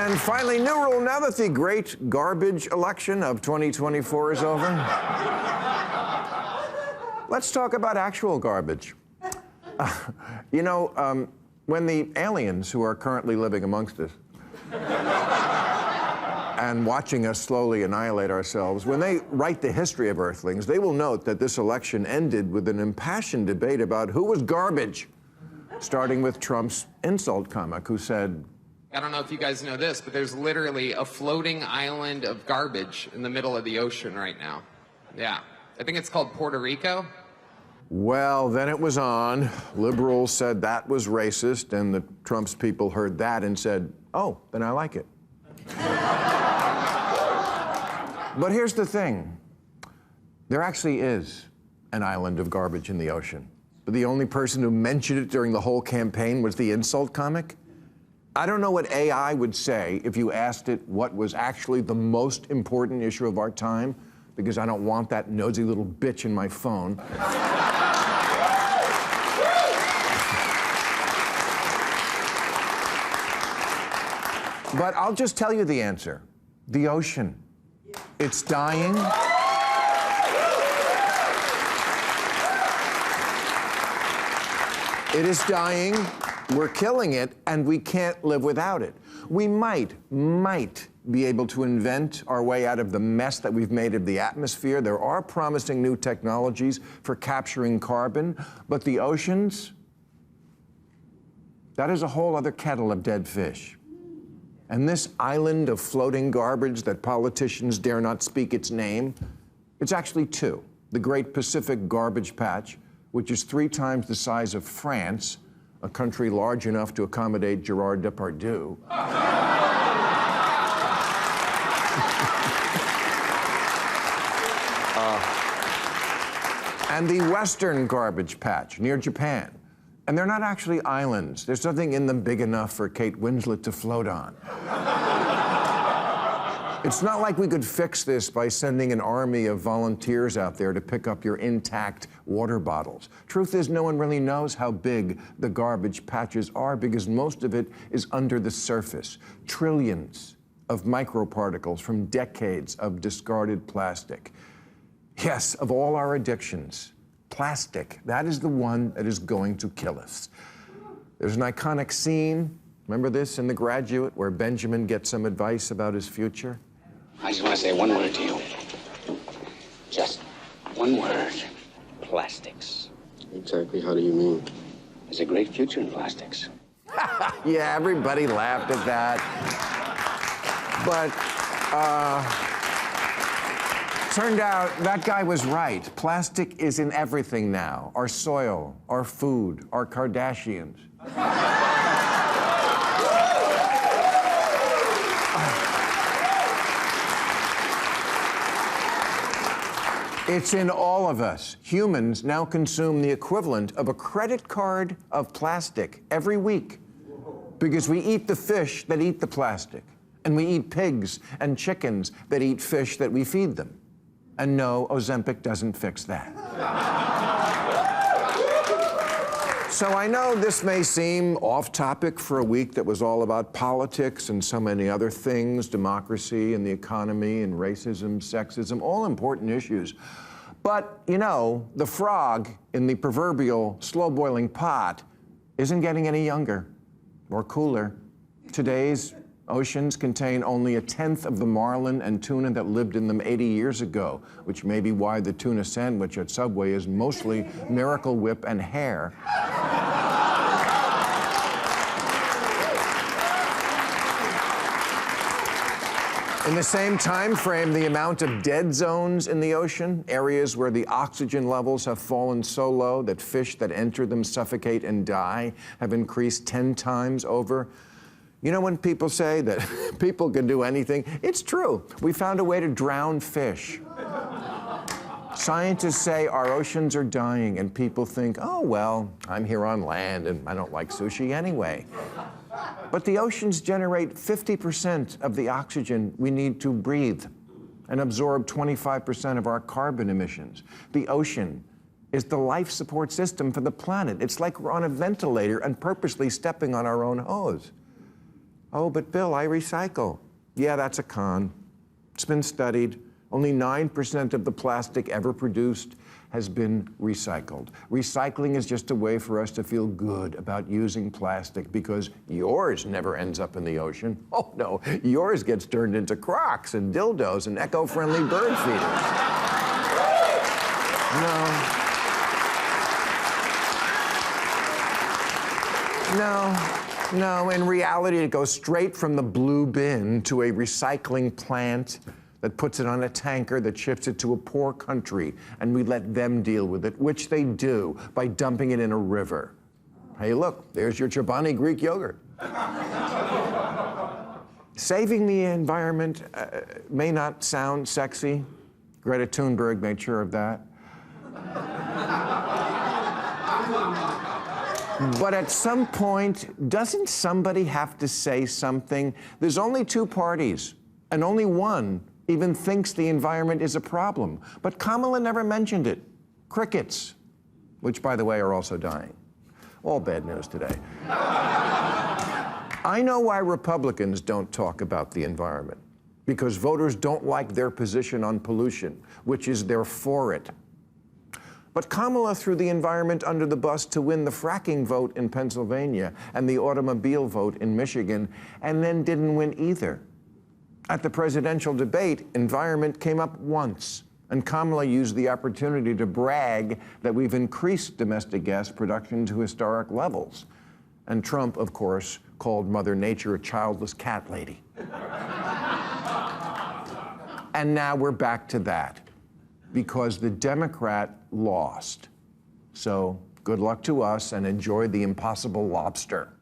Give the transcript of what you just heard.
And finally, new rule now that the great garbage election of 2024 is over. Let's talk about actual garbage. When the aliens who are currently living amongst us and watching us slowly annihilate ourselves, when they write the history of Earthlings, they will note that this election ended with an impassioned debate about who was garbage, starting with Trump's insult comic who said, I don't know if you guys know this, but there's literally a floating island of garbage in the middle of the ocean right now. Yeah. I think it's called Puerto Rico. well, then it was on. Liberals said that was racist, and the Trump's people heard that and said, oh, then I like it. But here's the thing. There actually is an island of garbage in the ocean. But the only person who mentioned it during the whole campaign was the insult comic. I don't know what AI would say if you asked it what was actually the most important issue of our time, because I don't want that nosy little bitch in my phone. But I'll just tell you the answer. The ocean. It's dying. It is dying. We're killing it, and we can't live without it. We might be able to invent our way out of the mess that we've made of the atmosphere. There are promising new technologies for capturing carbon, but the oceans, that is a whole other kettle of dead fish. And this island of floating garbage that politicians dare not speak its name, it's actually two. The Great Pacific Garbage Patch, which is 3 times the size of France, a country large enough to accommodate Gerard Depardieu. And the Western Garbage Patch near Japan. And they're not actually islands. There's nothing in them big enough for Kate Winslet to float on. It's not like we could fix this by sending an army of volunteers out there to pick up your intact water bottles. Truth is, no one really knows how big the garbage patches are because most of it is under the surface. Trillions of microparticles from decades of discarded plastic. Yes, of all our addictions, plastic, that is the one that is going to kill us. There's an iconic scene, remember this in The Graduate, where Benjamin gets some advice about his future? I just want to say one word to you. Just one word. Plastics. Exactly how do you mean? There's a great future in plastics. Yeah, everybody laughed at that. But, turned out that guy was right. Plastic is in everything now. Our soil, our food, our Kardashians. It's in all of us. Humans now consume the equivalent of a credit card of plastic every week because we eat the fish that eat the plastic, and we eat pigs and chickens that eat fish that we feed them. And no, Ozempic doesn't fix that. So I know this may seem off topic for a week that was all about politics and so many other things, democracy and the economy and racism, sexism, all important issues. But, you know, the frog in the proverbial slow-boiling pot isn't getting any younger or cooler. Today's oceans contain only 1/10 of the marlin and tuna that lived in them 80 years ago, which may be why the tuna sandwich at Subway is mostly Miracle Whip and hair. In the same time frame, the amount of dead zones in the ocean, areas where the oxygen levels have fallen so low that fish that enter them suffocate and die, have increased 10 times over. You know when people say that people can do anything? It's true. We found a way to drown fish. Scientists say our oceans are dying, and people think, oh, well, I'm here on land, and I don't like sushi anyway. But the oceans generate 50% of the oxygen we need to breathe and absorb 25% of our carbon emissions. The ocean is the life support system for the planet. It's like we're on a ventilator and purposely stepping on our own hose. Oh, but Bill, I recycle. Yeah, that's a con. It's been studied. Only 9% of the plastic ever produced has been recycled. Recycling is just a way for us to feel good about using plastic because yours never ends up in the ocean. Oh no, yours gets turned into Crocs and dildos and eco-friendly bird feeders. No, in reality, it goes straight from the blue bin to a recycling plant that puts it on a tanker that ships it to a poor country, and we let them deal with it, which they do by dumping it in a river. Hey, look, there's your Chobani Greek yogurt. Saving the environment may not sound sexy. Greta Thunberg made sure of that. But at some point, doesn't somebody have to say something? There's only two parties, and only one even thinks the environment is a problem. But Kamala never mentioned it. Crickets, which, by the way, are also dying. All bad news today. I know why Republicans don't talk about the environment, because voters don't like their position on pollution, which is they're for it. But Kamala threw the environment under the bus to win the fracking vote in Pennsylvania and the automobile vote in Michigan, and then didn't win either. At the presidential debate, environment came up once, and Kamala used the opportunity to brag that we've increased domestic gas production to historic levels. And Trump, of course, called Mother Nature a childless cat lady. And now we're back to that, because the Democrat lost. So good luck to us, and enjoy the impossible lobster.